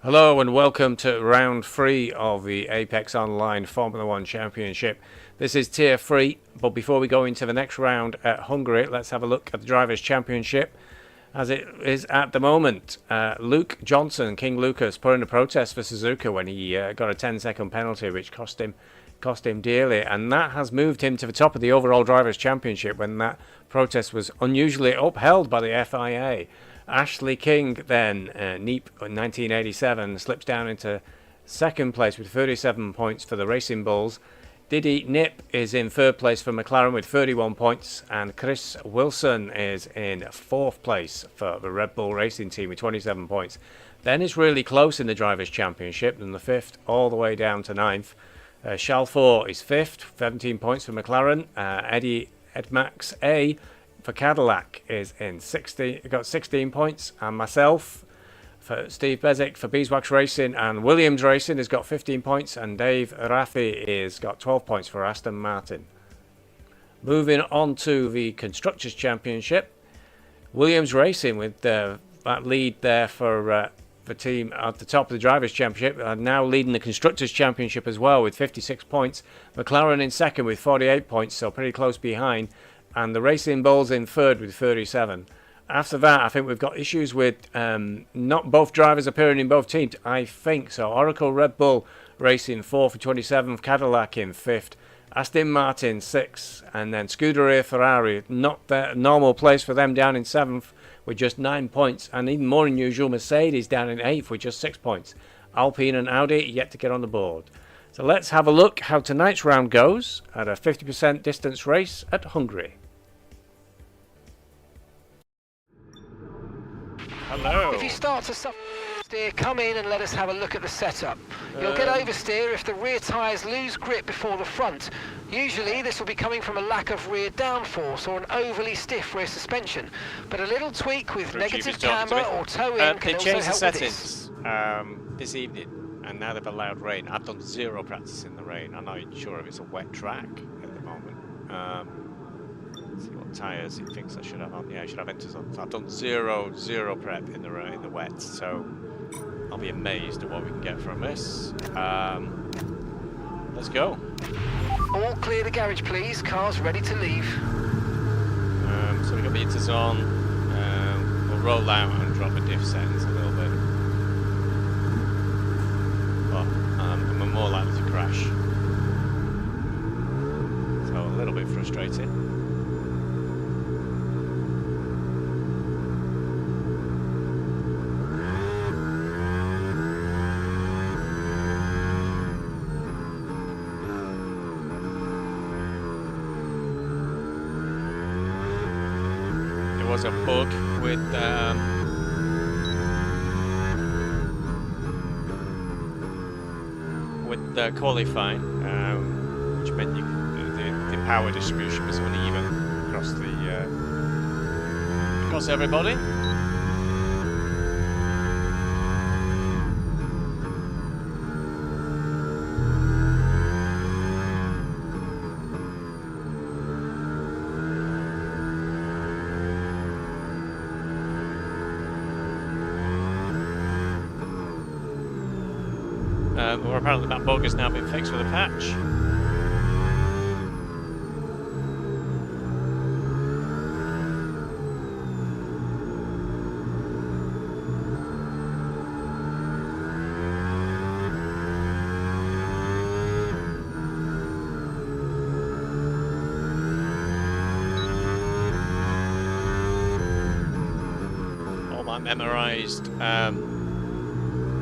Hello and welcome to round 3 of the Apex Online Formula 1 Championship. This is tier 3, but before we go into the next round at Hungary, let's have a look at the Drivers' Championship as it is at the moment. Luke Johnson, King Lucas, put in a protest for Suzuka when he got a 10-second penalty which cost him dearly, and that has moved him to the top of the overall Drivers' Championship when that protest was unusually upheld by the FIA. Ashley King then, Neep in 1987, slips down into second place with 37 points for the Racing Bulls. Didi Nip is in third place for McLaren with 31 points, and Chris Wilson is in fourth place for the Red Bull Racing Team with 27 points. Then it's really close in the Drivers' Championship, from the 5th all the way down to 9th. Chalfort is 5th, 17 points for McLaren. Eddie Edmax A for Cadillac is in 16 points, and myself for Steve Bezic for Beeswax Racing and Williams Racing has got 15 points, and Dave Raffi is got 12 points for Aston Martin. Moving on to the Constructors' Championship, Williams Racing with that lead there for the team at the top of the Drivers' Championship are now leading the Constructors' Championship as well with 56 points. McLaren in second with 48 points, so pretty close behind, and the Racing Bulls in third with 37. After that, I think we've got issues with not both drivers appearing in both teams. I think so. Oracle Red Bull Racing 4th for 27, Cadillac in 5th, Aston Martin 6th, and then Scuderia Ferrari, not their normal place for them, down in 7th with just 9 points, and even more unusual, Mercedes down in 8th with just 6 points. Alpine and Audi yet to get on the board. So let's have a look how tonight's round goes at a 50% distance race at Hungary. Hello. If you start to steer, come in and let us have a look at the setup. You'll get oversteer if the rear tyres lose grip before the front. Usually this will be coming from a lack of rear downforce or an overly stiff rear suspension, but a little tweak with negative camber or toe-in can also help with this. This evening, and now they've allowed rain. I've done zero practice in the rain. I'm not even sure if it's a wet track at the moment. See what tyres he thinks I should have on. Yeah, I should have enters on. So I've done zero prep in the wet, so I'll be amazed at what we can get from this. Let's go. All clear the garage, please. Cars ready to leave. So we've got the inters on. We'll roll out and drop the diff settings a little bit, but we're more likely to crash. So a little bit frustrating. Was a bug with the qualifying, which meant the power distribution was uneven across everybody. Or apparently that bug has now been fixed with a patch. All my memorised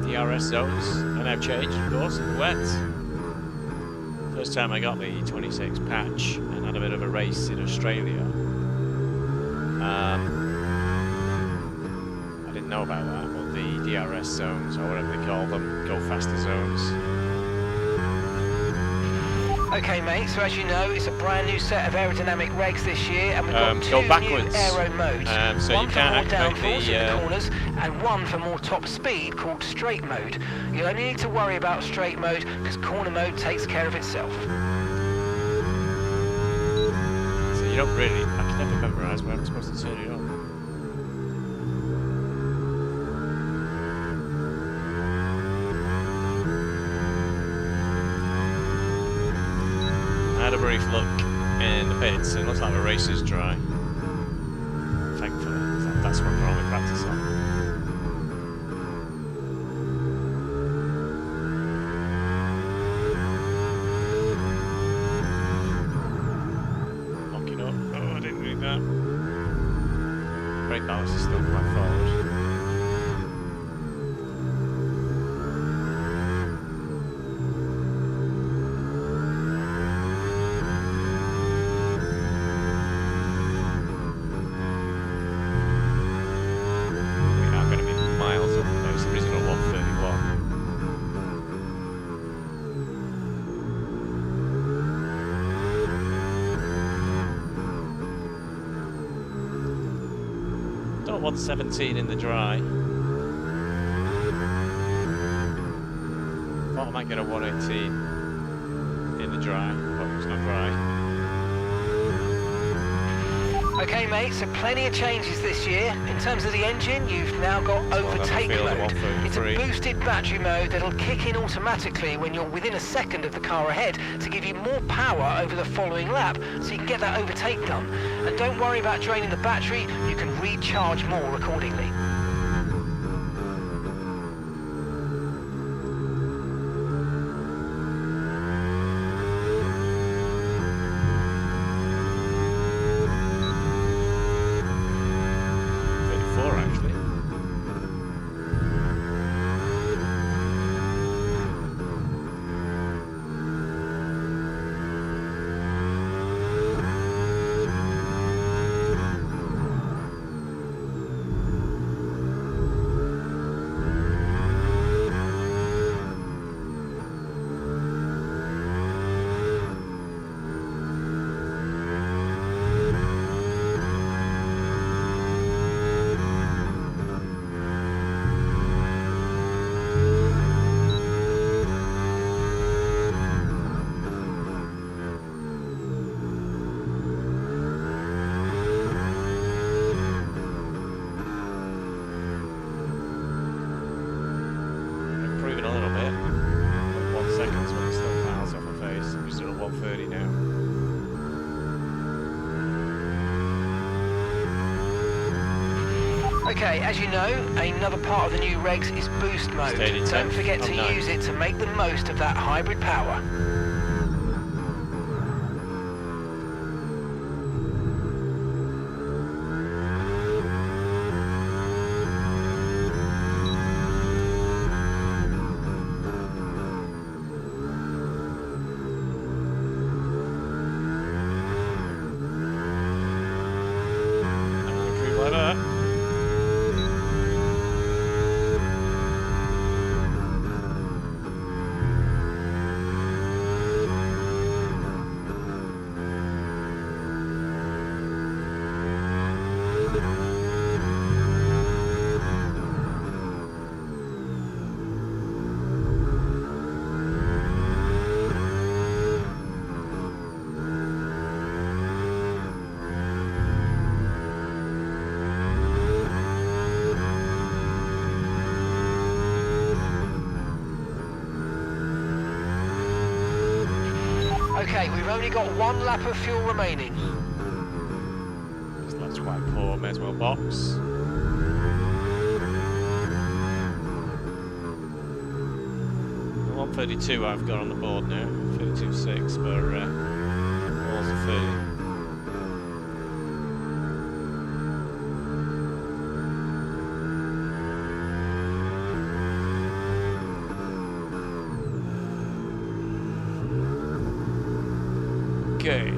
DRS zones are now changed, of course, in the wet. First time I got the 26 patch and had a bit of a race in Australia. I didn't know about that, but the DRS zones, or whatever they call them, go faster zones. Okay, mate, so as you know, it's a brand new set of aerodynamic regs this year, and we've got two new aero modes. So one you for can't more downforce in the the corners, and one for more top speed called straight mode. You'll only need to worry about straight mode because corner mode takes care of itself. So you don't really, I can never memorise where I'm supposed to turn it on. had a brief look in the pits and it looks like the race is dry. Thankfully, that's what we're only practice on. Locking up. Oh, I didn't read that. Brake balance is still quite forward. Don't want 17 in the dry. Thought I might get a 118 in the dry, but it's not dry. Okay mate, so plenty of changes this year. In terms of the engine, you've now got overtake mode. It's a boosted battery mode that'll kick in automatically when you're within a second of the car ahead to give you more power over the following lap so you can get that overtake done. And don't worry about draining the battery, you can recharge more accordingly. Okay, as you know, another part of the new regs is boost mode. Don't forget to use it to make the most of that hybrid power. Okay, we've only got one lap of fuel remaining. This lap's quite poor, may as well box. The 132 I've got on the board now, 32.6, but all's a 30. Okay,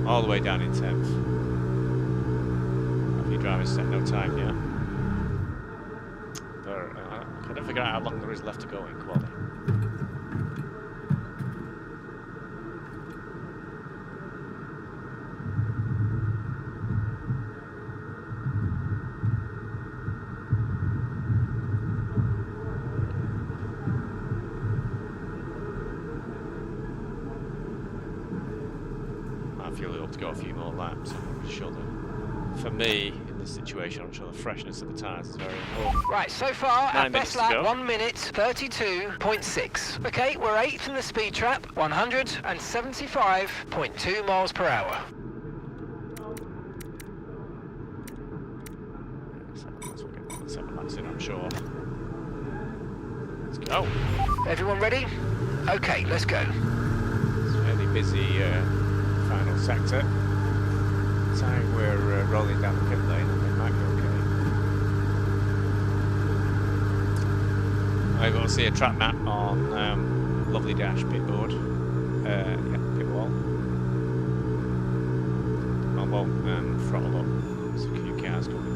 all the way down in 10th. A few drivers set no time yet. But I can't figure out how long there is left to go in quali. I feel it'll have to go a few more laps, I'm sure that for me in this situation. I'm sure the freshness of the tyres is very important. Right, so far, our 9 best minutes to lap, go. 1 minute 32.6. Okay, we're 8th in the speed trap, 175.2 miles per hour. Let's have a laps in, I'm sure. Let's go. Everyone ready? Okay, let's go. It's a fairly busy final sector. Time we're rolling down the pit lane, and it might be okay. I've got to see a track map on lovely dash pit board. Yeah, pit wall. Elbow and throttle up. There's a few cars coming.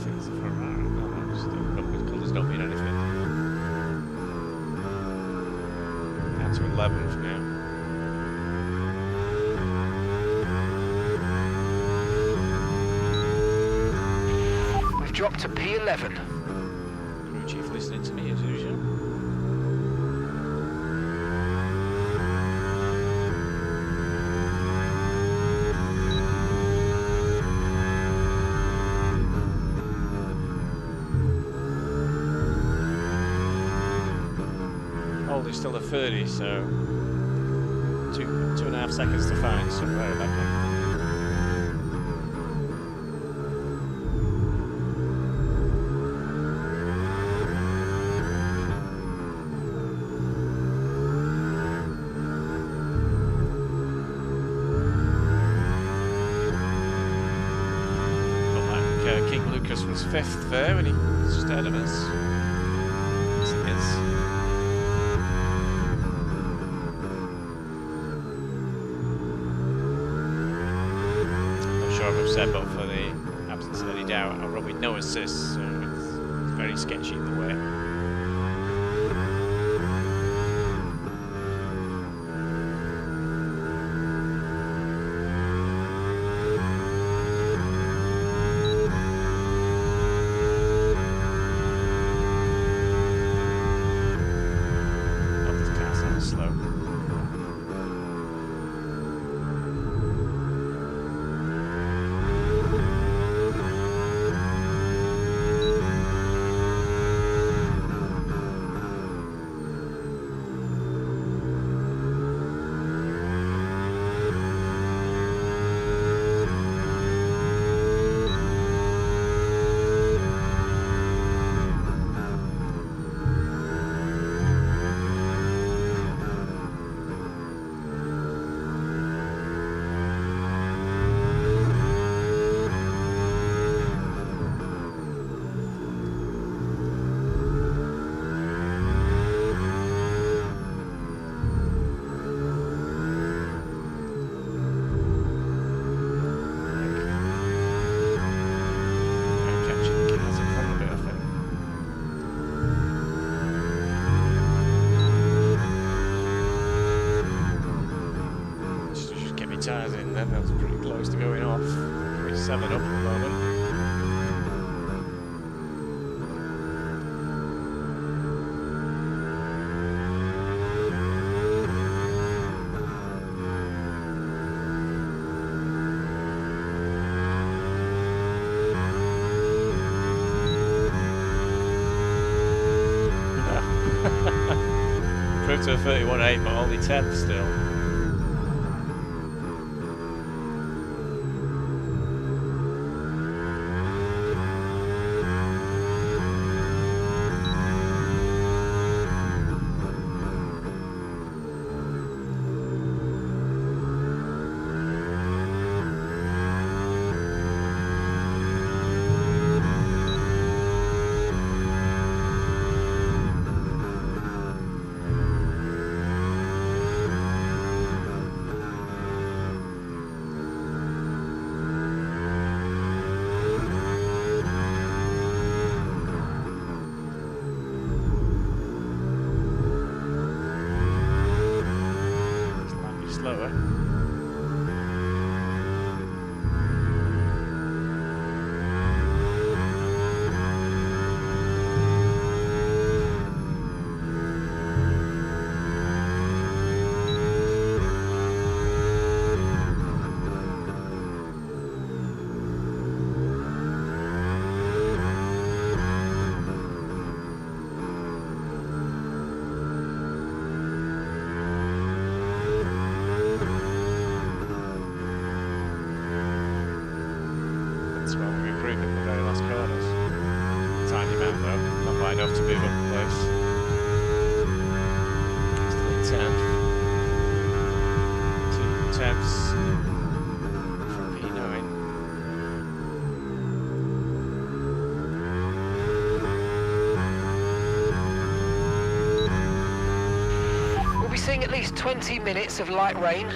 There's a Ferrari. No, the colours don't mean anything. Down to 11th now. We've dropped to P11. Crew chief listening to me as usual. Hold is still a 30, so 2.5 seconds to find somewhere back there. King Lucas was 5th there, and he's just ahead of us. Yes, he is. Not sure if I've said, but for the absence of any doubt, I run with no assists, so it's very sketchy in the way. Tyres in then, that was pretty close to going off. We're 7 up at the moment. Proved to a 31.8, but only 10th still. enough to move up a place. Still in 10th. 2 tenths from P9. We'll be seeing at least 20 minutes of light rain.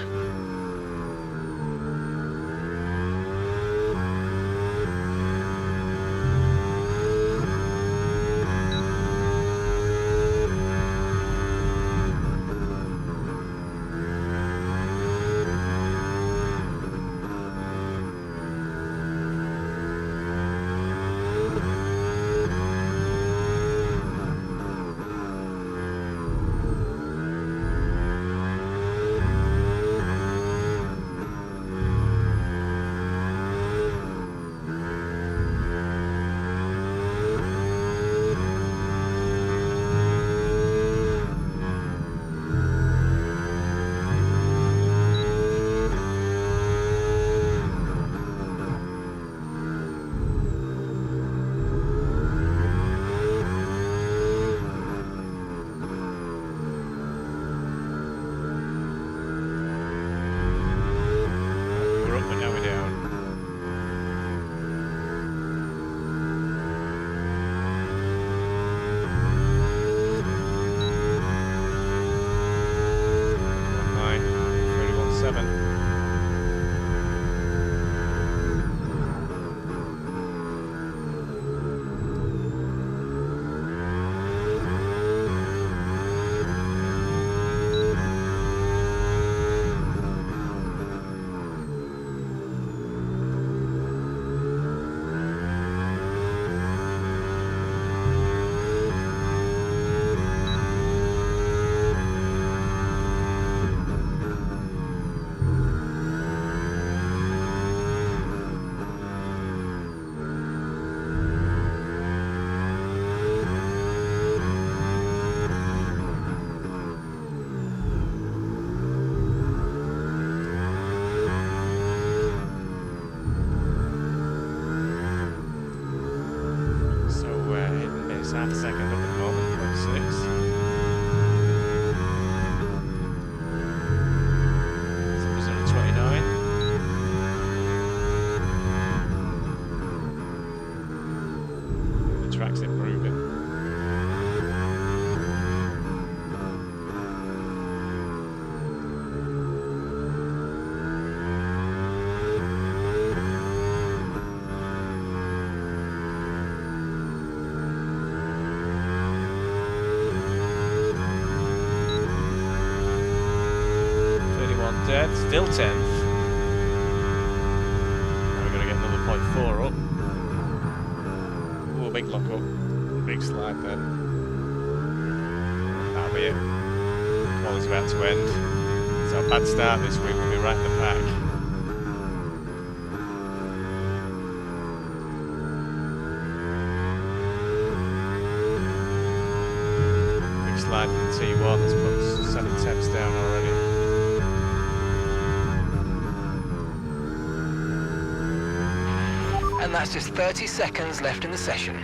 Half a second up at the moment, 0.6. So it's only 29. The track's improving. Dead, still 10th. Now we're going to get another 0.4 up. Ooh, big lock up. Big slide then. That'll be it. Quality's about to end. It's our bad start this week, we'll be right in the pack. Big slide in the T1 that's put 7 temps down already. And that's just 30 seconds left in the session.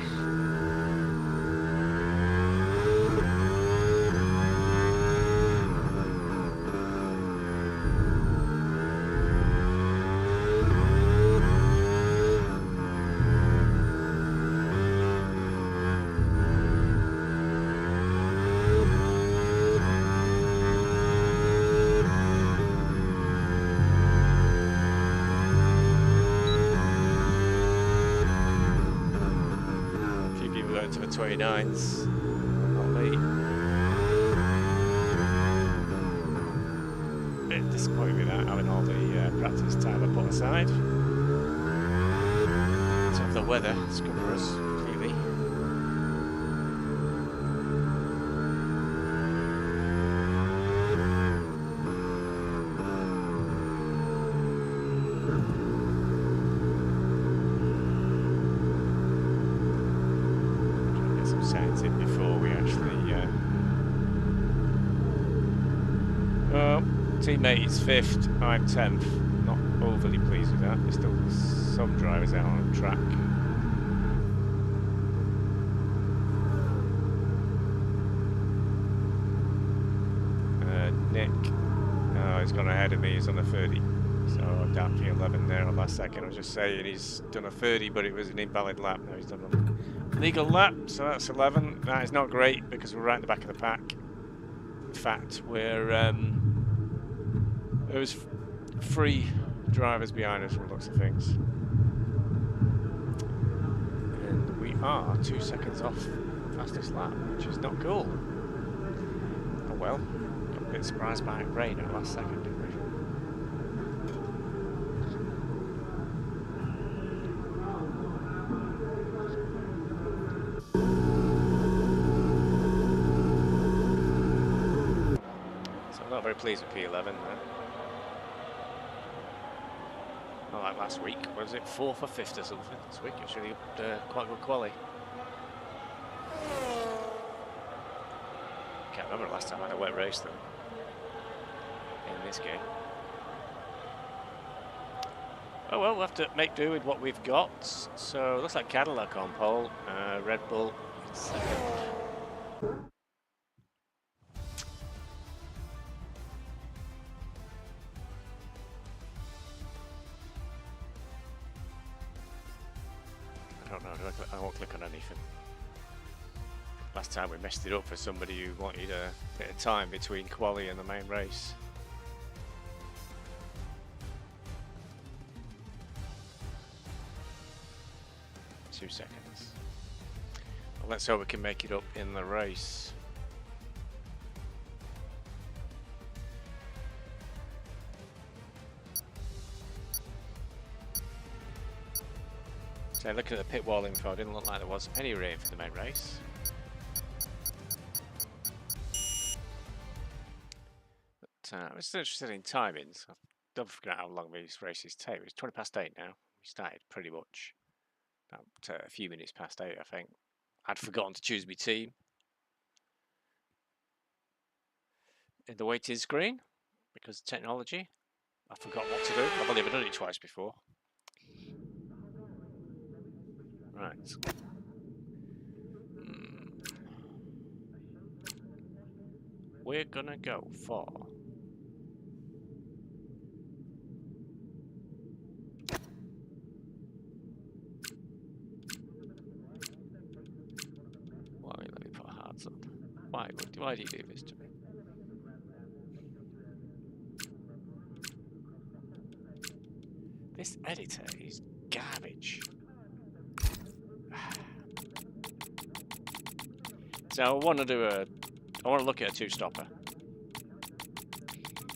To the 29s, not me. Bit disappointed with that, having all the practice time I put aside. To have the weather scupper us completely. Science in before we actually teammate is 5th, I'm 10th. Not overly pleased with that. There's still some drivers out on the track. has gone ahead of me. He's on a 30. So I'm down P11 there on last second. I was just saying he's done a 30, but it was an invalid lap. Now he's done a legal lap, so that's 11. That is not great because we're right in the back of the pack. In fact, there was 3 drivers behind us from the looks of things. And we are 2 seconds off fastest lap, which is not cool. Oh well, got a bit surprised by rain at last second, didn't we? So I'm not very pleased with P11 there. Not like last week. Was it 4th or 5th or something this week? It's really quite good quality. Can't remember last time I had a wet race though in this game. Oh well, we'll have to make do with what we've got. So looks like Cadillac on pole, Red Bull in second. I don't know, I won't click on anything. Last time we messed it up for somebody who wanted a bit of time between quali and the main race. Two seconds. Well, let's hope we can make it up in the race. So looking at the pit wall info, it didn't look like there was any rain for the main race. But I was interested in timings. I don't forget how long these races take. It's 20 past 8 now. We started pretty much about a few minutes past 8, I think. I'd forgotten to choose my team in the waiting screen because of technology. I forgot what to do. I've only ever done it twice before. Right. We're gonna go for let me put hearts on. Why do you do this to me? This editor is garbage. So I want to look at a two-stopper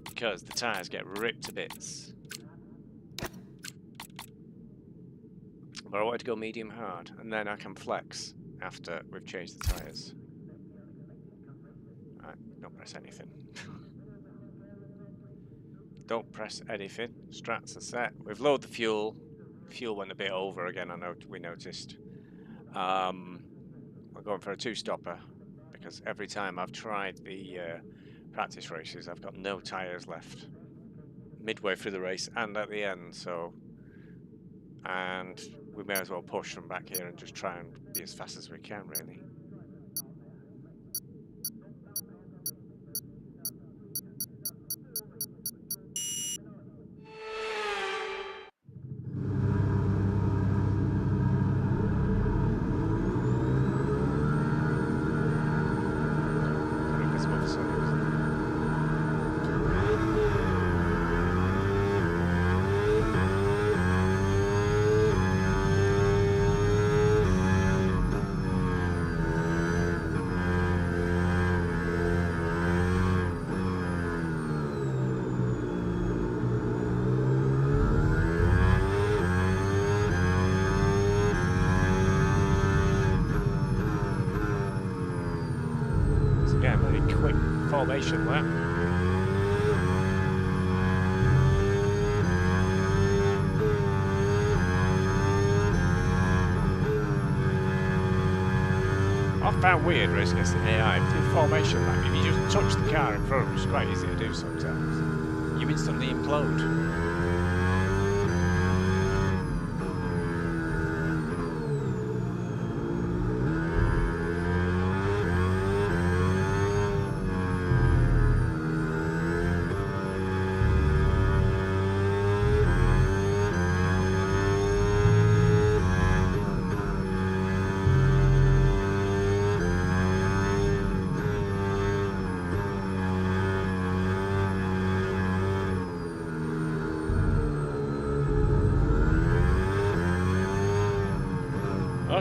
because the tyres get ripped to bits. But I wanted to go medium hard, and then I can flex after we've changed the tyres. Right, don't press anything. Don't press anything. Strats are set. We've loaded the fuel. Fuel went a bit over again. I know we noticed. We're going for a two-stopper because every time I've tried the practice races, I've got no tyres left midway through the race and at the end. And we may as well push from back here and just try and be as fast as we can, really. Yeah, very quick formation lap. I found weird racing against an AI through formation lap. If you just touch the car in front, which is quite easy to do sometimes, you instantly implode.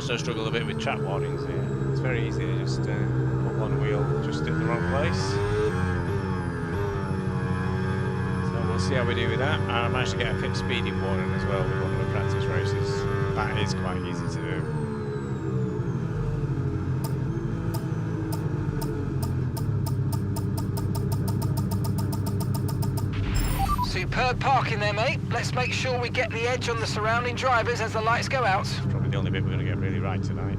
also struggle a bit with track warnings here. It's very easy to just put one wheel just at the wrong place. So we'll see how we do with that. I managed to get a pit speeding warning as well with one of the practice races. That is quite easy to do. Superb parking there, mate. Let's make sure we get the edge on the surrounding drivers as the lights go out. Probably the only bit we're going to get really right tonight.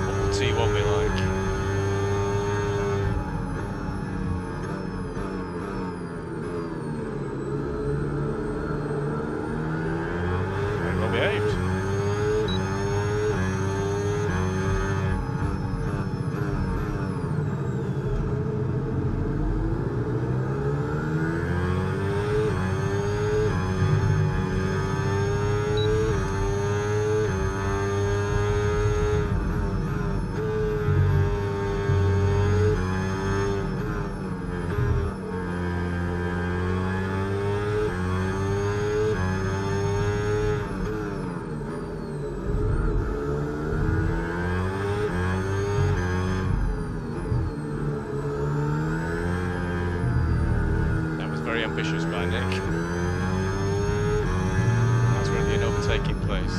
What will T1 be like? Behaved. Very ambitious by Nick. That's really an overtaking place.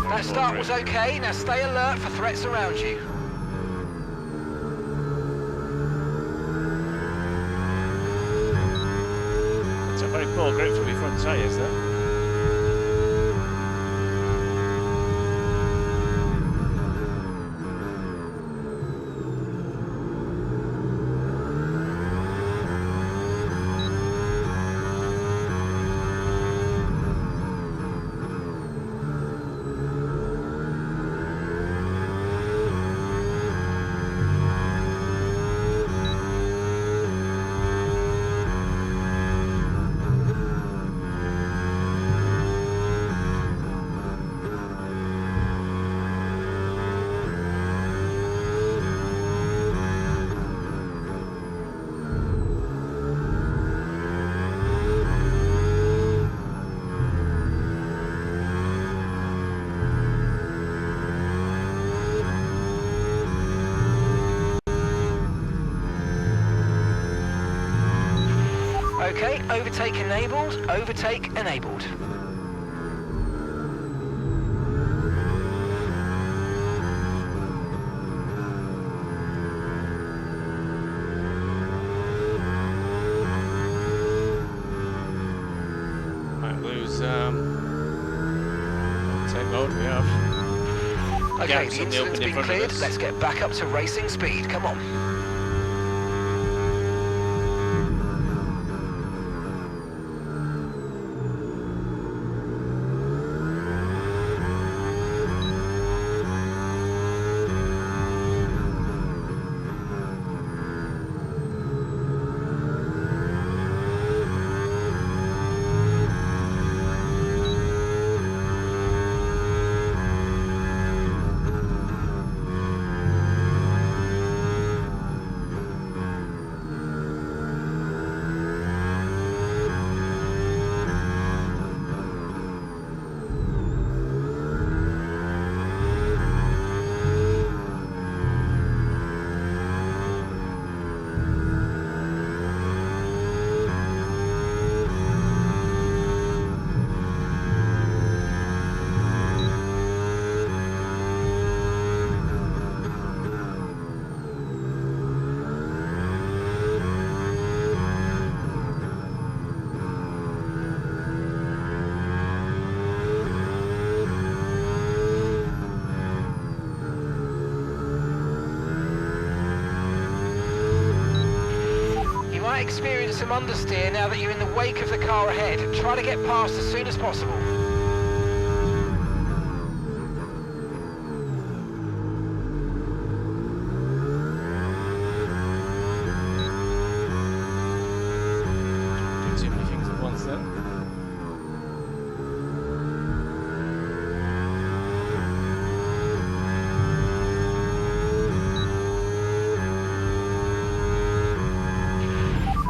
That start was okay. Now stay alert for threats around you. Very poor grip from your front tyres there. Okay, overtake enabled, overtake enabled. Might lose overtake mode, we have. Okay, the incident's been cleared, let's get back up to racing speed, come on. Experience some understeer now that you're in the wake of the car ahead. Try to get past as soon as possible.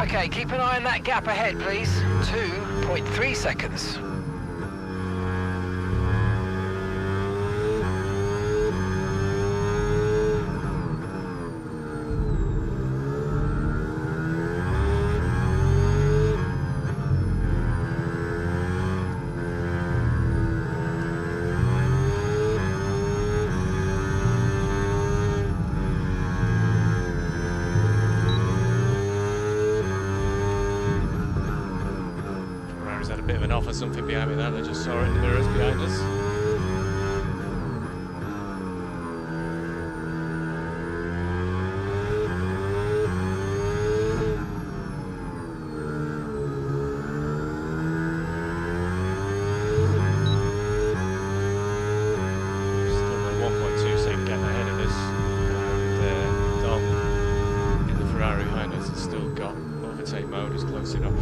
Okay, keep an eye on that gap ahead, please. 2.3 seconds. Had a bit of an offer, something behind me there. They just saw it in the mirrors behind us. Still got 1.2 second gap ahead of us, and Dom in the Ferrari behind us has still got overtake mode. He's close enough.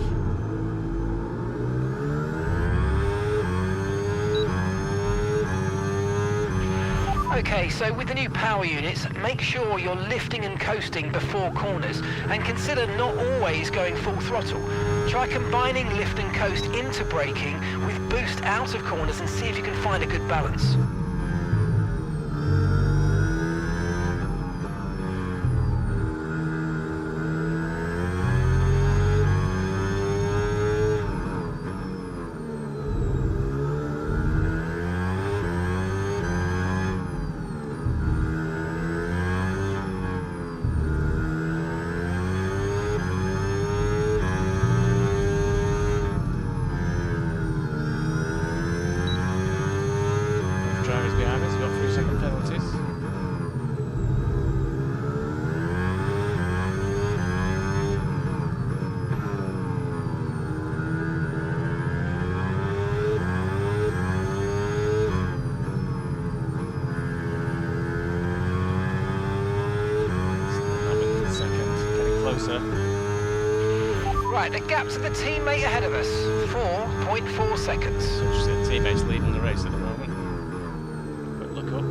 Okay, so with the new power units, make sure you're lifting and coasting before corners, and consider not always going full throttle. Try combining lift and coast into braking with boost out of corners and see if you can find a good balance. Behind us, we've got 3-second penalties. Still 11th, getting closer. Right, the gap to the teammate ahead of us, 4.4 seconds. Interesting, teammates leading the race at the moment. But look up.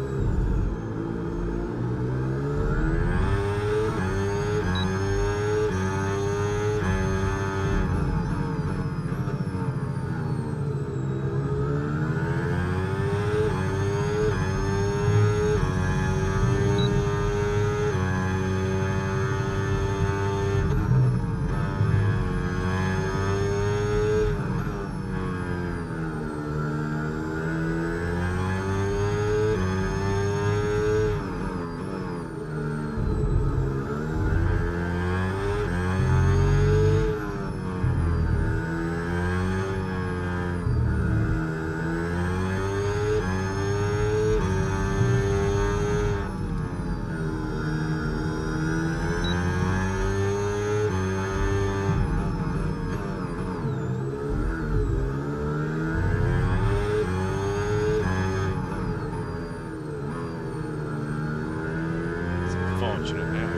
Unfortunate now,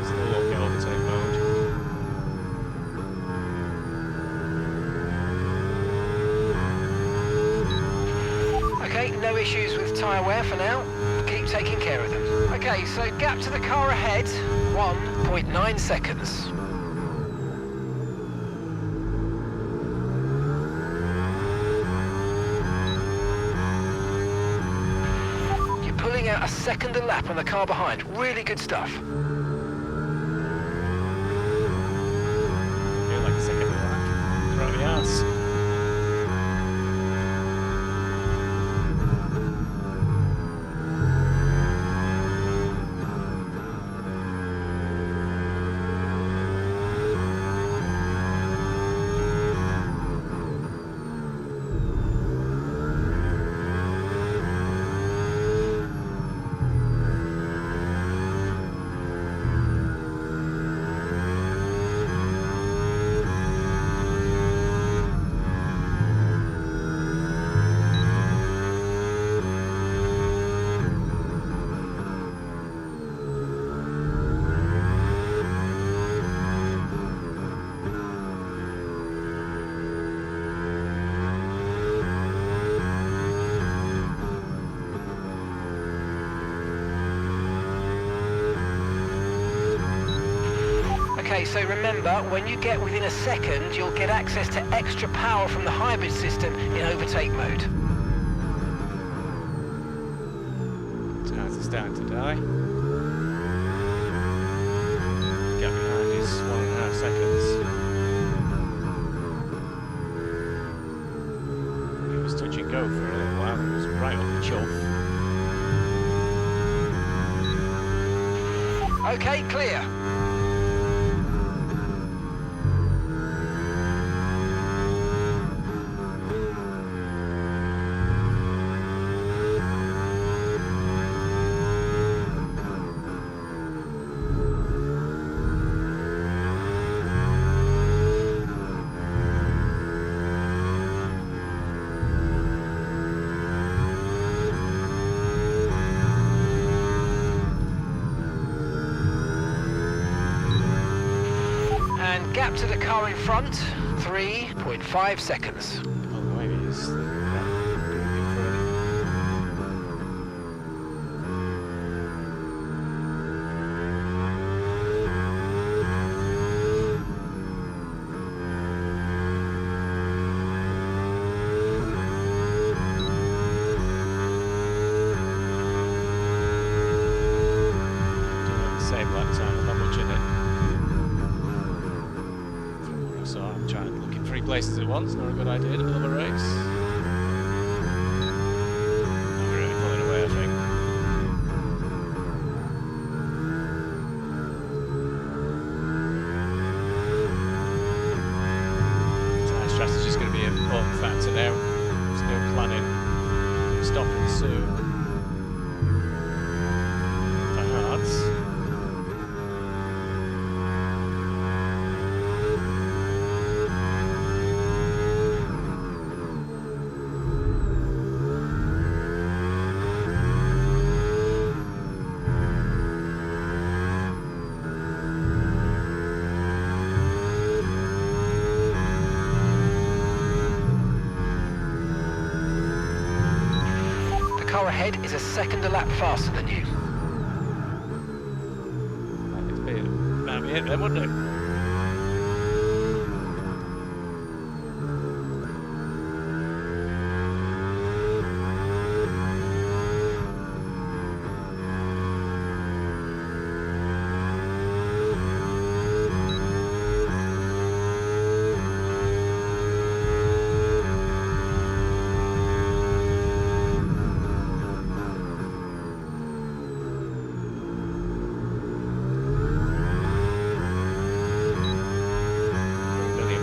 still won't get overtake mode. Okay, no issues with tyre wear for now. Keep taking care of them. Okay, so gap to the car ahead, 1.9 seconds. Pulling out a second a lap on the car behind. Really good stuff. Feel like a second a lap. Right the arse. Okay, so remember, when you get within a second, you'll get access to extra power from the hybrid system in overtake mode. Tires are starting to die. Gap behind is 1.5 seconds. It was touch and go for a little while. It was right up the chuff. Okay, clear. Gap to the car in front, 3.5 seconds. Oh, maybe it is. Same lap time, not much in it. So I'm trying to look in 3 places at once, not a good idea in the middle of a race. I'm really pulling away, I think. Tyre strategy is going to be an important factor now. There's no planning, stopping soon. Perhaps. The car ahead is a second a lap faster than you. That'd be it then, wouldn't it?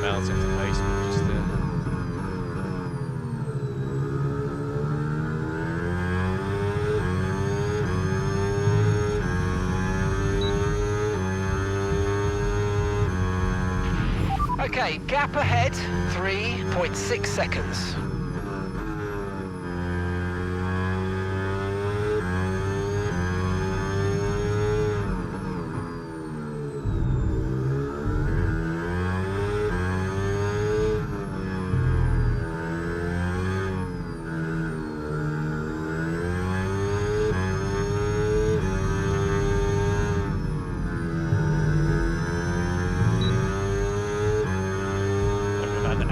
Miles into the pace, but just Okay, gap ahead, 3.6 seconds.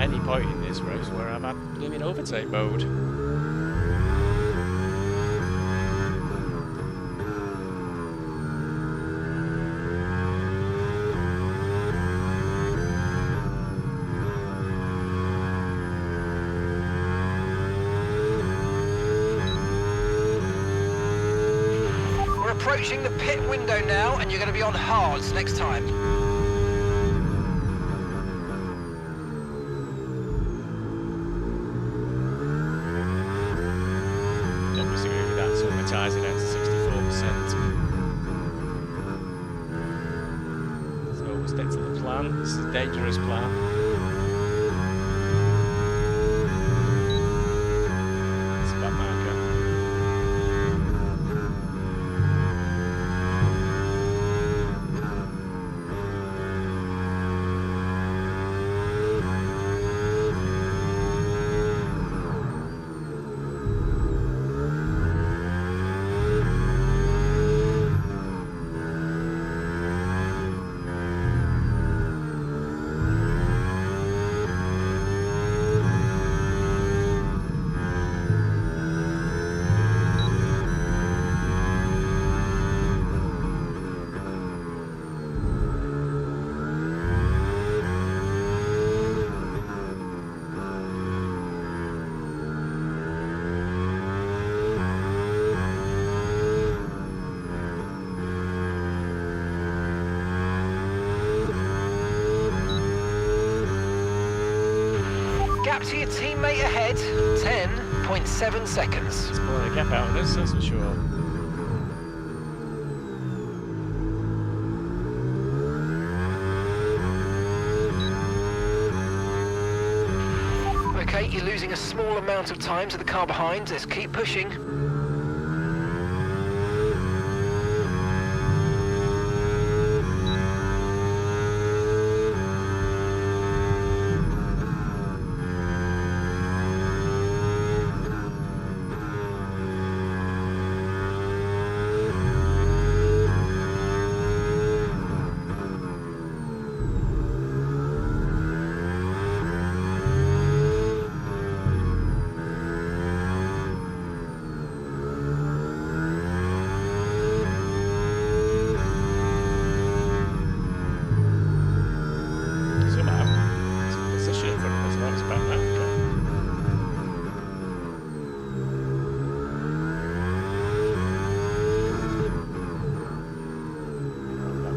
any point in this race where I've had blooming overtake mode. We're approaching the pit window now, and you're going to be on hards next time. Tyres it down to 64%. So we'll stick to the plan. This is a dangerous plan. It's a bad marker. gap to your teammate ahead, 10.7 seconds. It's pulling a gap out of us, that's for sure. Okay, you're losing a small amount of time to the car behind. Let's keep pushing.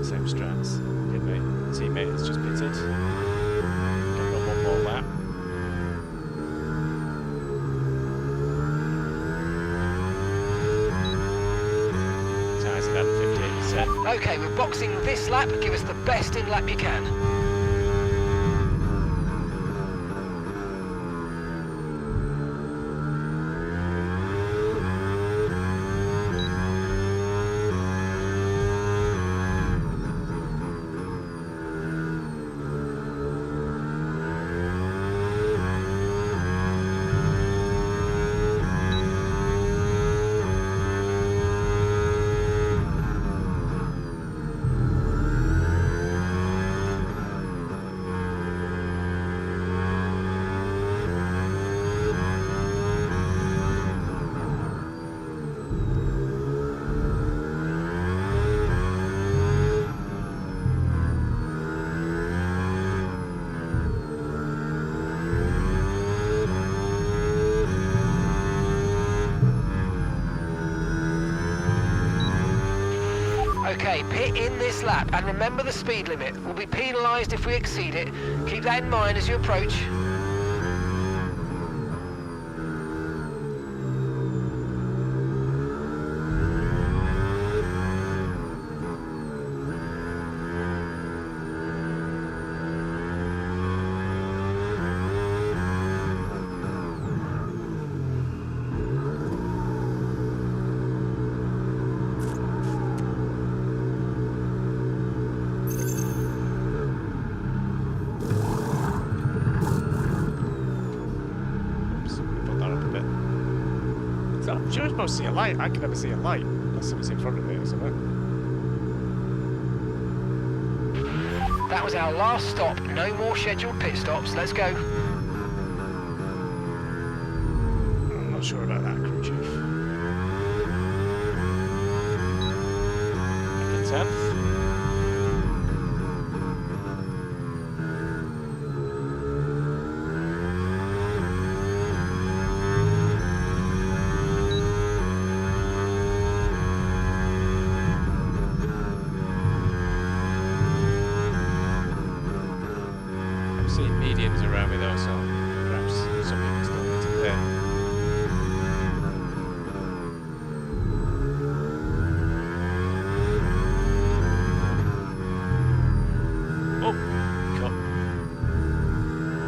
Same strands. My teammate has just pitted. Got one more lap. Tyres at 58%. Okay, we're boxing this lap. Give us the best in lap you can. Okay, pit in this lap and remember the speed limit. We'll be penalised if we exceed it. Keep that in mind as you approach. I'm sure I'm supposed to see a light. I can never see a light unless something's in front of me or something. That was our last stop. No more scheduled pit stops. Let's go. I'm not sure about that, crew chief. Back in 10th. Seeing mediums around me though, so perhaps some people still need to clear. Oh, cut.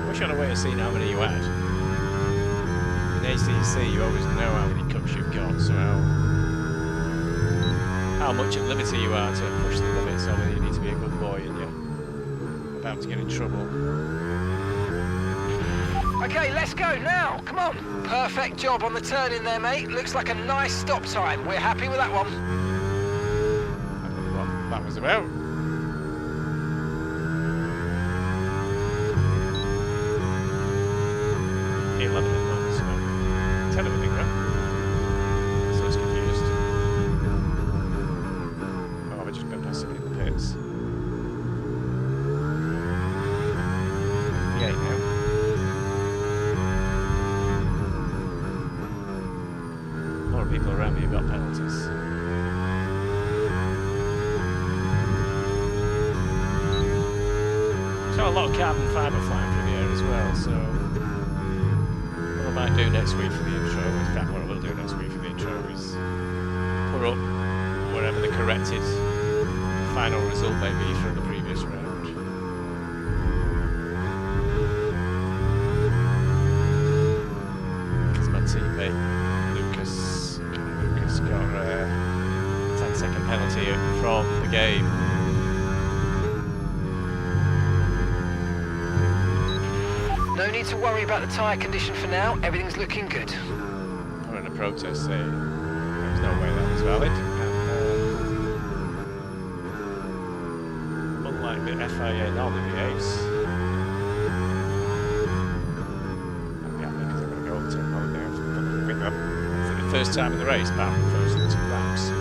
Wish I had a way of seeing how many you had. In ACC, you always know how many cuts you've got, so how much at liberty you are to push the limits, or whether you need to be a good boy and you're about to get in trouble. Okay, let's go now. Come on. Perfect job on the turn in there, mate. Looks like a nice stop time. We're happy with that one. I wonder what that was about. People around me have got penalties. So a lot of carbon fibre flying through the air as well, so might do next week for the intro, in fact what I will do next week for the intro is put up wherever the corrected final result may be from the previous round. It's my teammate Lucas got a 10-second penalty from the game. No need to worry about the tyre condition for now, everything's looking good. Put in a protest saying there's no way that was valid. And, unlike the FIA normally behaves, I'm happy because I'm going to go over to him probably now. For the first time in the race, apart from the first 2 laps.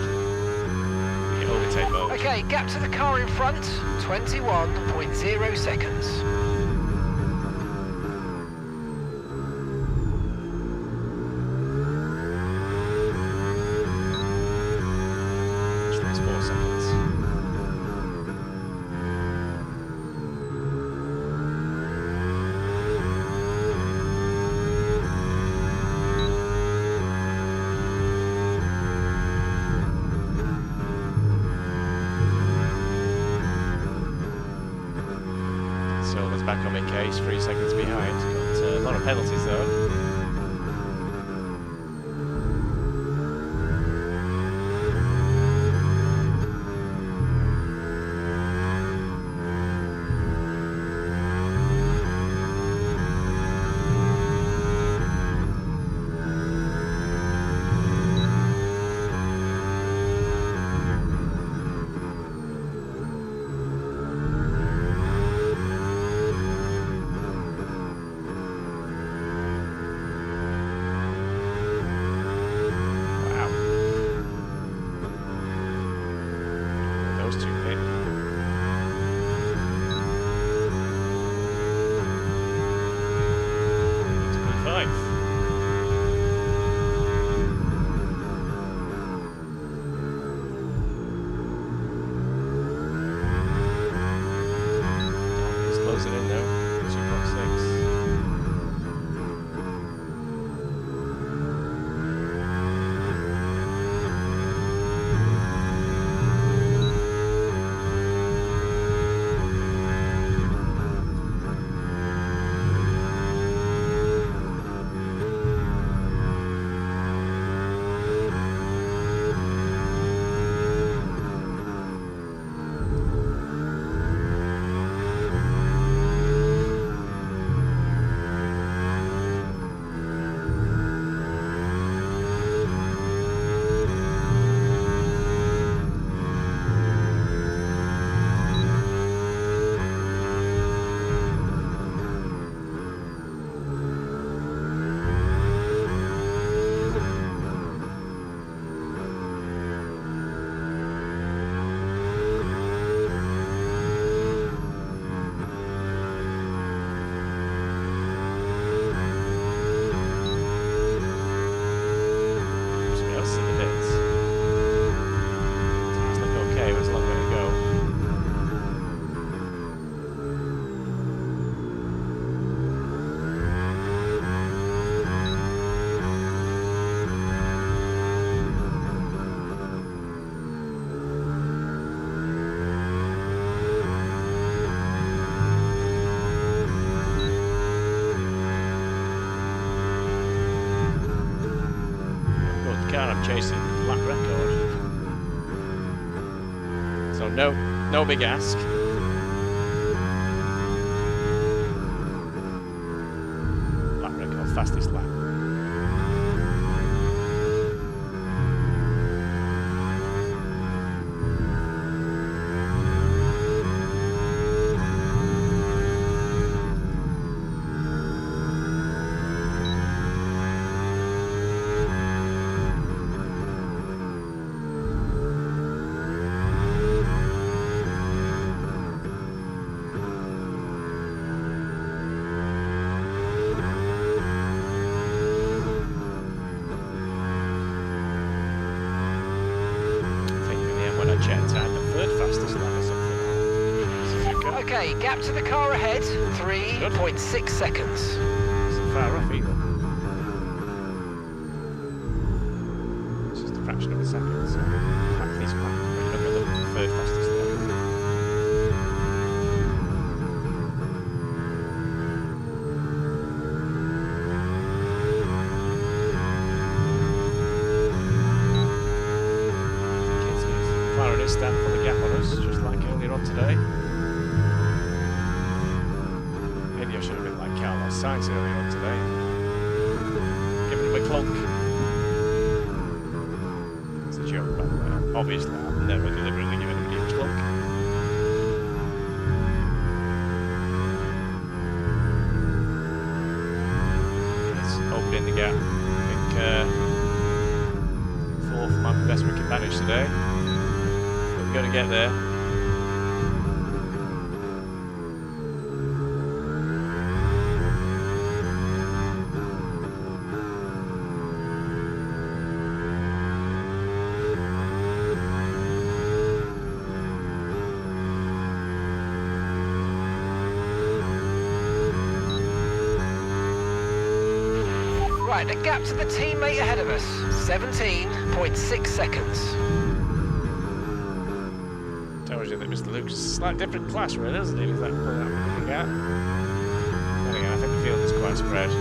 We overtake both. Okay, gap to the car in front, 21.0 seconds. Back on my case, 3 seconds behind. Got a lot of penalties though. Closing in now, 2.6. I'm chasing lap record. So no big ask. Lap record, fastest lap. Checked out the third fastest lap or something. Okay, gap to the car ahead, 3.6 seconds. Isn't far off either. on today. Maybe I should have been like Carlos Sainz early on today. Giving him a clunk. It's a joke, by the way. Obviously, I've never deliberately given him a clunk. It's opening the gap. I think fourth might be the best we can manage today. But we've got to get there. Right, the gap to the teammate ahead of us, 17.6 seconds. Tells you that Mr. Luke's a slightly different class, really, doesn't he? With that gap. Then again, I think the field is quite spread.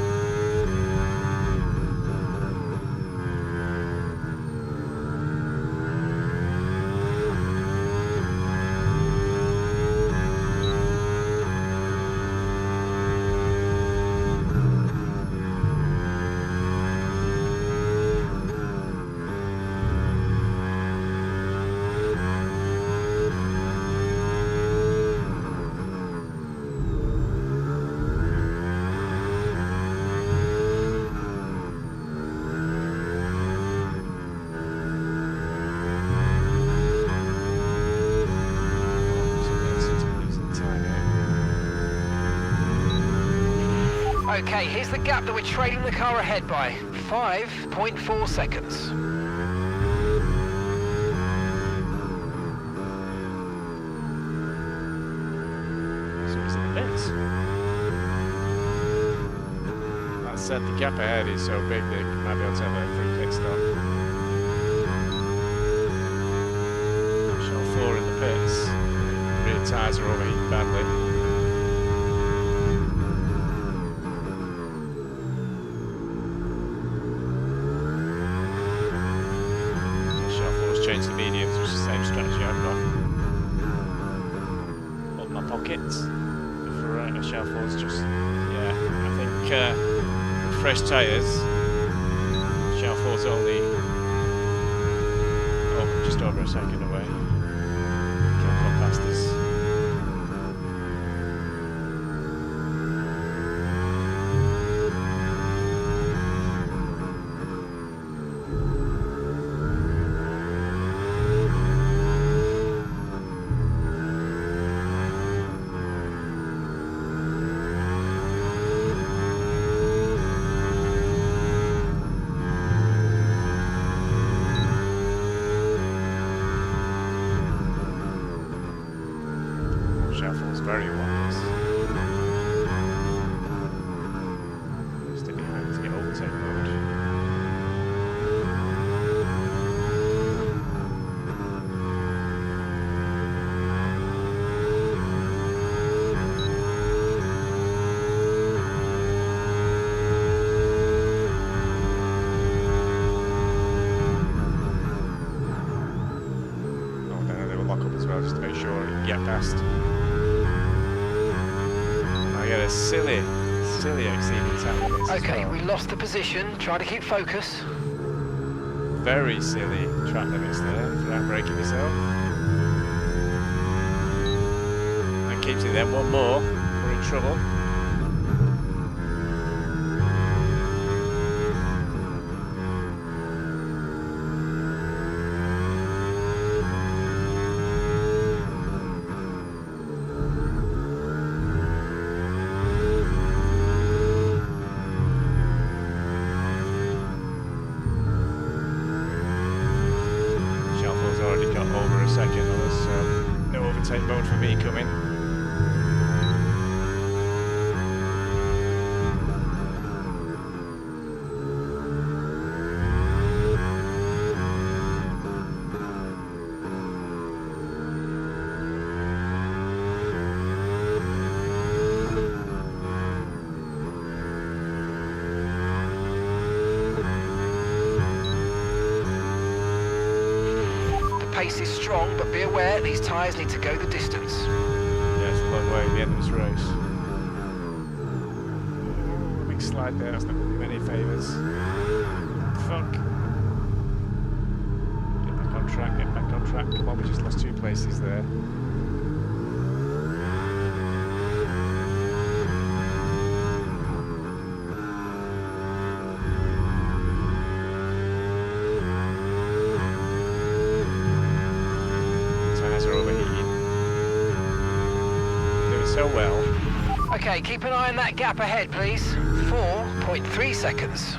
Okay, here's the gap that we're trailing the car ahead by, 5.4 seconds. So it's in the bits. That said, the gap ahead is so big that you might be able to have a free pit stop. Shell 4 in the pits. Rear tyres are overheating badly. Change the mediums, which is the same strategy I've got. Hold my pockets. For a shell force, just yeah. I think with fresh tyres, shell force only just over a second away. Can't come past us. Shuffles very wise. Stay behind to get overtake mode. Oh, no, they will lock up as well just to make sure you can get past. I got a silly exceeding time limits. Okay, well. we lost the position. Try to keep focus. Very silly track limits there for outbraking yourself. That keeps it then. One more, we're in trouble. Already got over a second on us, so no overtake mode for me coming. Pace is strong, but but be aware these tyres need to go the distance. Yeah, it's a long way at the end of this race. Ooh, a big slide there, that's not going to do many favours. Fuck. Get back on track, get back on track. Come on, we just lost 2 places there. Tyres are overheating. Doing so well. Okay, keep an eye on that gap ahead, please. 4.3 seconds.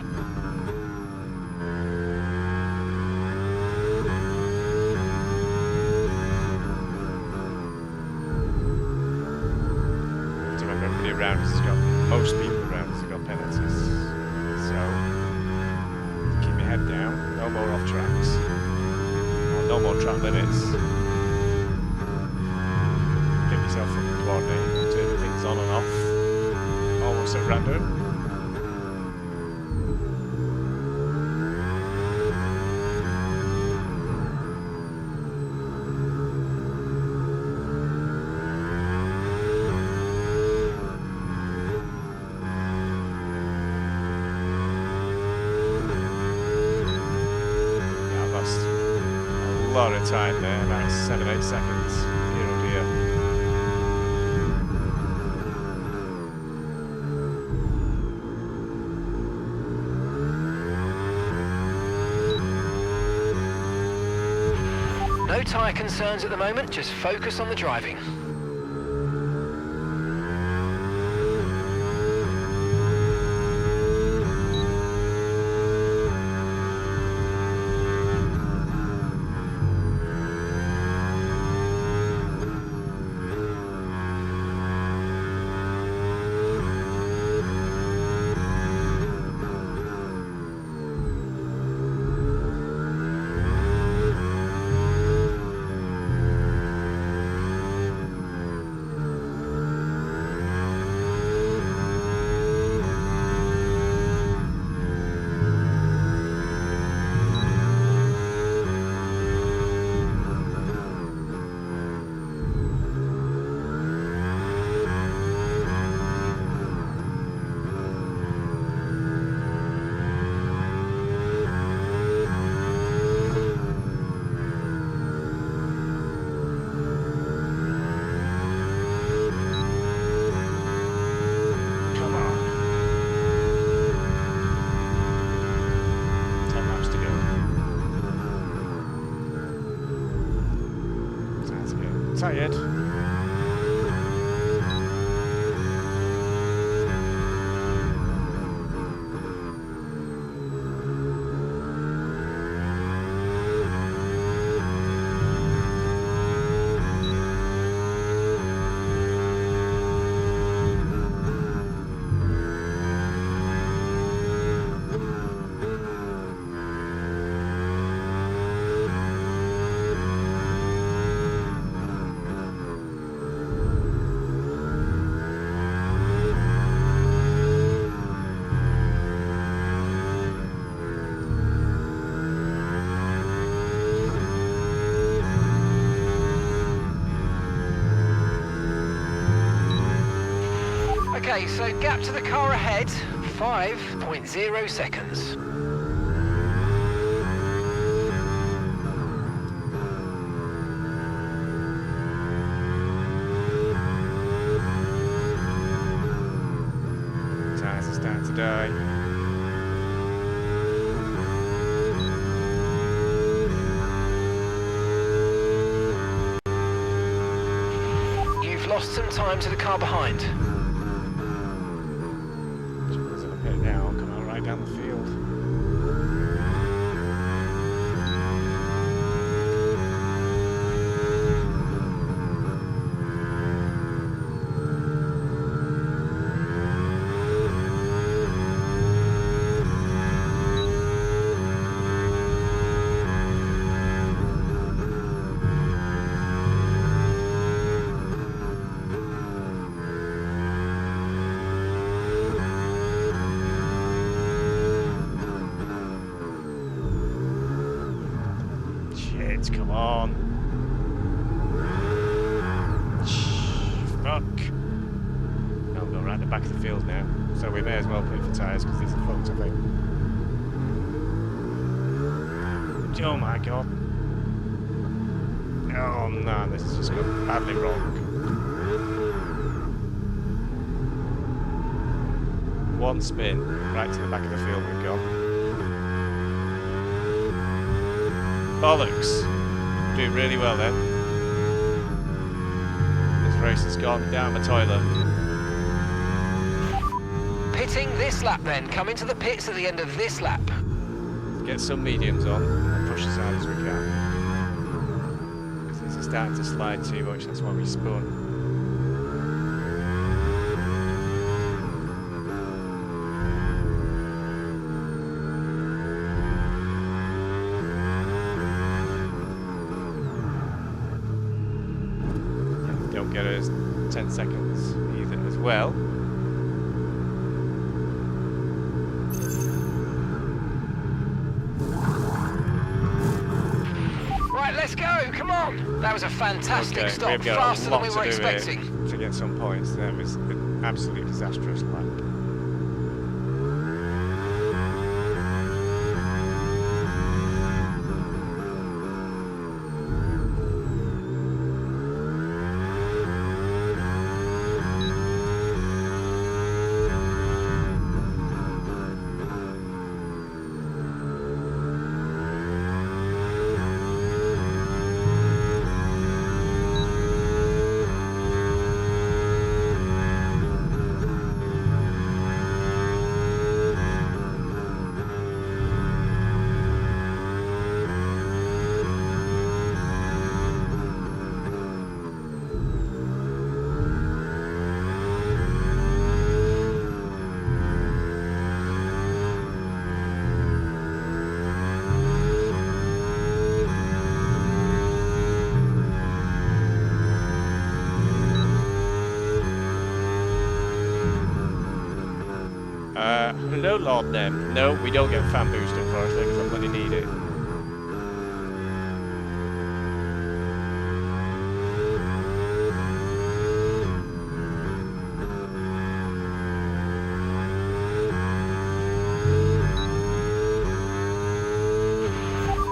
To remember everybody around us has got, most people around us have got penalties. So, keep your head down, no more off tracks. No more track limits. Give yourself a coordinate, turn things on and off. Almost at random. Yeah, I lost a lot of time there, about 7-8 seconds. Dear oh dear. No tyre concerns at the moment, just focus on the driving. Tired. Okay, so gap to the car ahead, 5.0 seconds. Tyres are starting to die. You've lost some time to the car behind. Now, come on right down the field. Shit, come on. back of the field now, so we may as well pit for tyres because these are fucked, I think. Oh my god. Oh no, this has just gone badly wrong. One spin, right to the back of the field we've gone. Bollocks! Doing really well then. This race has gone down the toilet. Pitting this lap then. Come into the pits at the end of this lap. Get some mediums on and push as hard as we can. Because these are starting to slide too much, that's why we spun. Don't get us 10 seconds either as well. Let's go, come on! That was a fantastic stop, faster than we were expecting. To get some points, that was an absolutely disastrous lap. No, Lord, then. No, we don't get fan boost, unfortunately, because I bloody need it.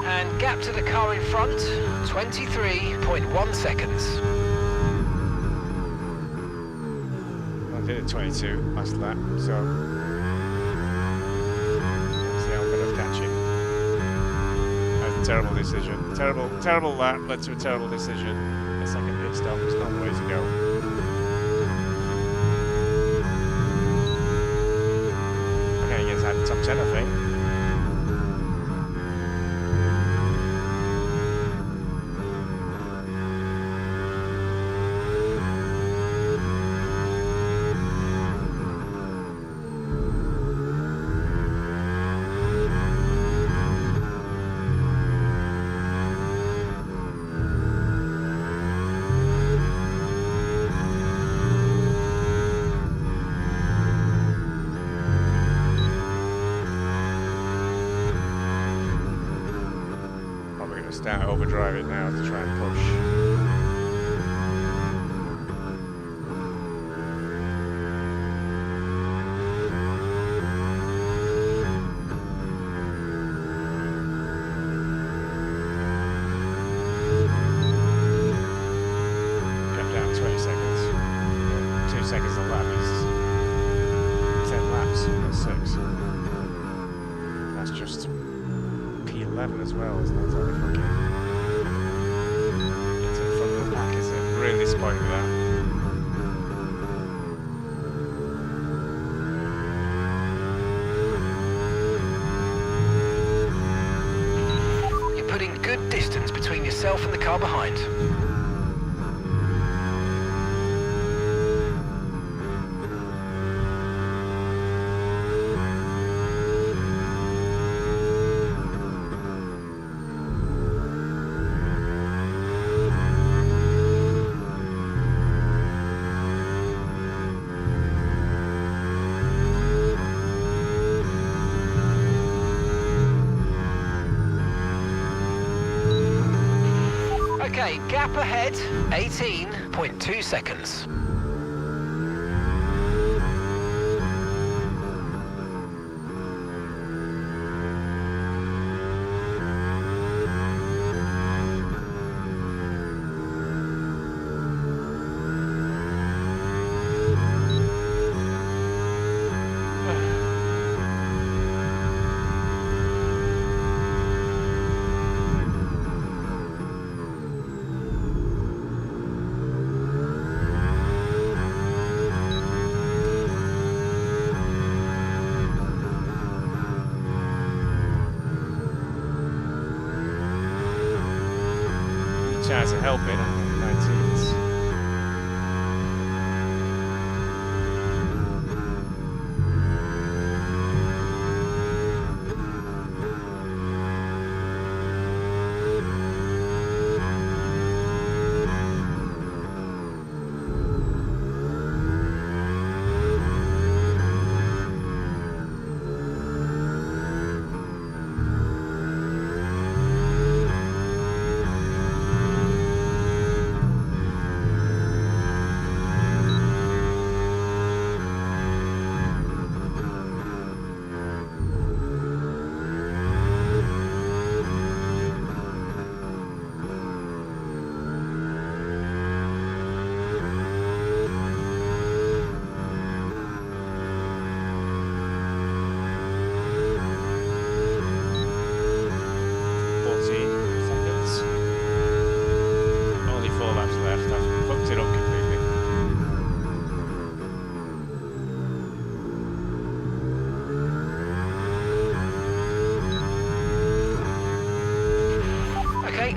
And gap to the car in front, 23.1 seconds. I did it 22 last lap, so... Terrible decision. Terrible lap led to a terrible decision. A second pit stop was not the way to go. I'm going to get inside the top 10, I think. Start overdrive it now to try and push. Come down 20 seconds. 2 seconds a lap is 10 laps, that's 6. That's just P11 as well, isn't it? Totally fucking into the front of the pack, is it? Really disappointed with that. You're putting good distance between yourself and the car behind. Okay, gap ahead, 18.2 seconds. tyres are helping on 19s.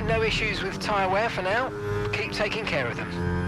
No issues with tyre wear for now. Keep taking care of them.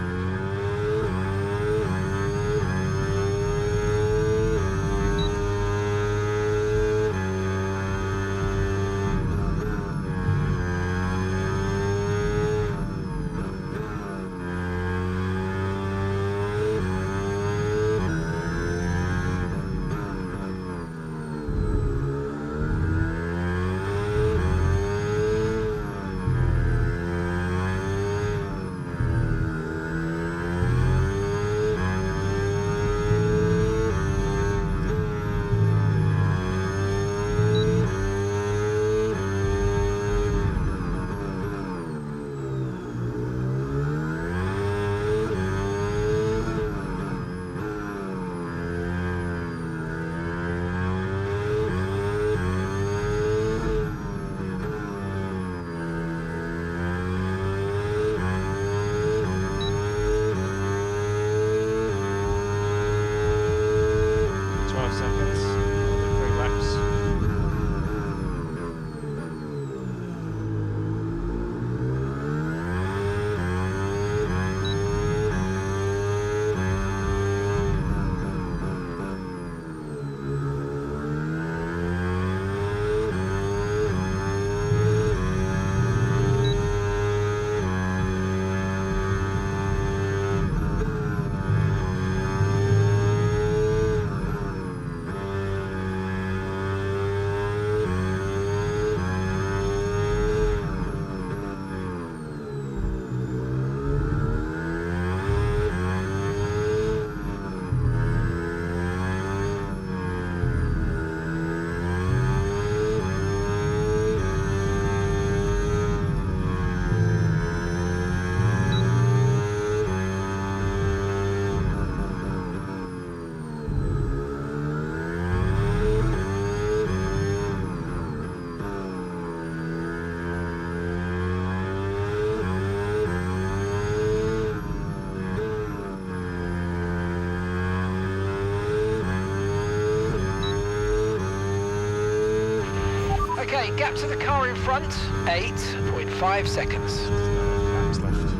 Okay, gap to the car in front, 8.5 seconds. Laps left.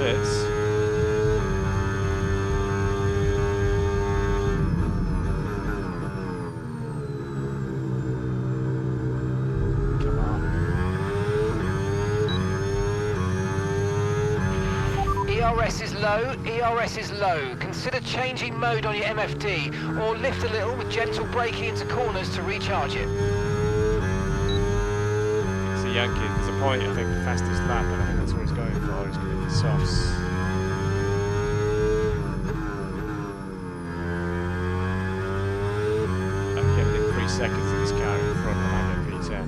bits. ERS is low, ERS is low. Consider changing mode on your MFD or lift a little with gentle braking into corners to recharge it. It's a Yankee. There's a point, I think, the fastest lap, and I think that's what he's going for. He's going to the softs. I'm getting 3 seconds of this car in front of my P10.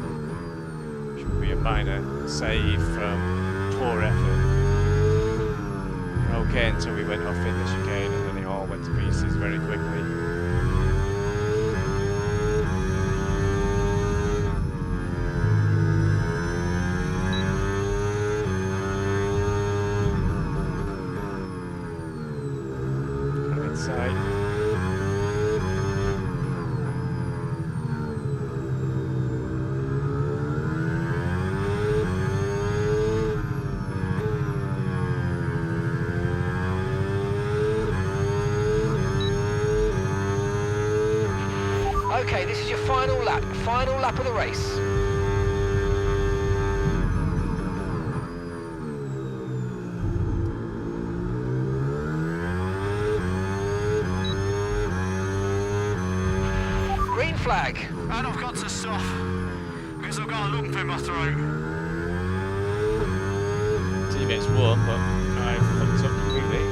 Which would be a minor save from poor effort. Okay, until we went off in the chicane, and then it all went to pieces very quickly. Come inside. Okay, this is your final lap of the race. Green flag. And I've got to stop because I've got a lump in my throat. Teammates won, but I fucked up completely.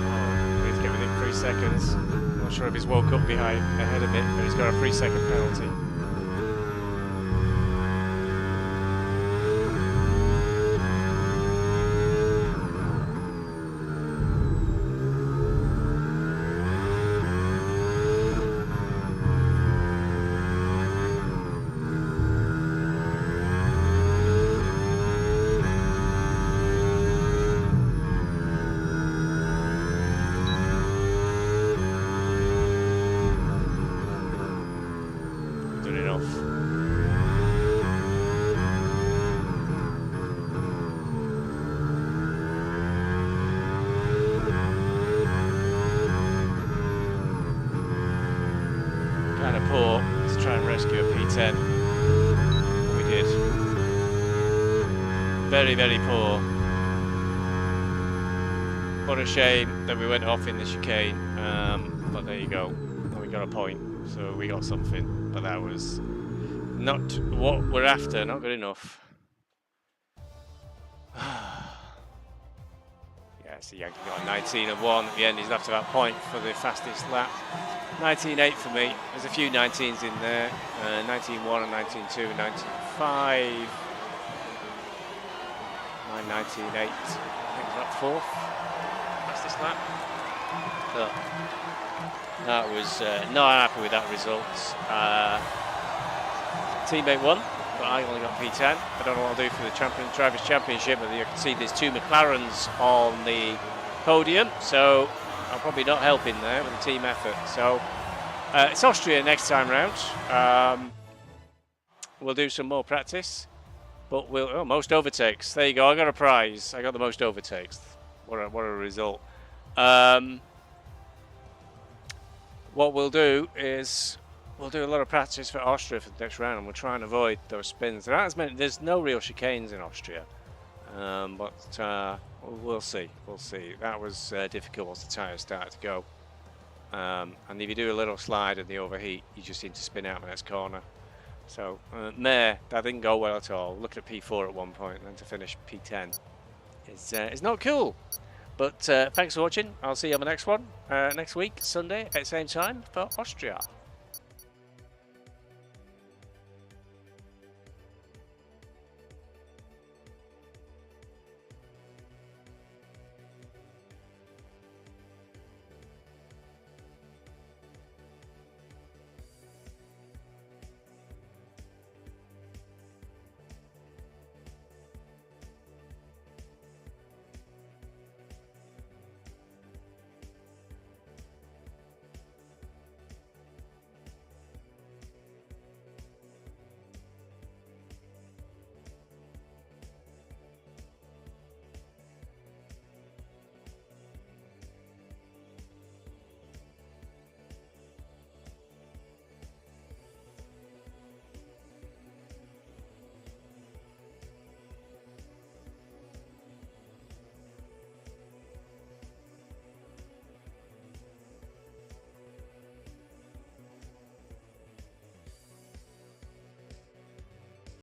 Oh, he's getting within 3 seconds. Not sure if he's woke up ahead of it, but he's got a 3-second penalty. Kind of poor to try and rescue a P10. We did. Very, very poor. What a shame that we went off in the chicane. But there you go. We got a point, so we got something. But that was not what we're after. Not good enough. Yes, the Yankee got a 19 of 1 at the end. He's left about a point for the fastest lap. 19.8 for me. There's a few 19s in there. 19.1 and 19.2 and 19.5. My 19.8. I think it's about 4th. Fastest lap. But that was not happy with that result. Teammate won, but I only got P10. I don't know what I'll do for the Drivers' Championship, but you can see there's 2 McLarens on the podium, so I'll probably not help in there with the team effort. So it's Austria next time round. We'll do some more practice, but we'll most overtakes. There you go. I got a prize. I got the most overtakes. What a result. What we'll do is we'll do a lot of practice for Austria for the next round, and we'll try and avoid those spins. There's no real chicanes in Austria, but we'll see. We'll see. That was difficult once the tyres started to go. And if you do a little slide and the overheat, you just need to spin out the next corner. So that didn't go well at all. Looking at P4 at one point, and then to finish P10 is not cool. But thanks for watching. I'll see you on the next one next week, Sunday at the same time for Austria.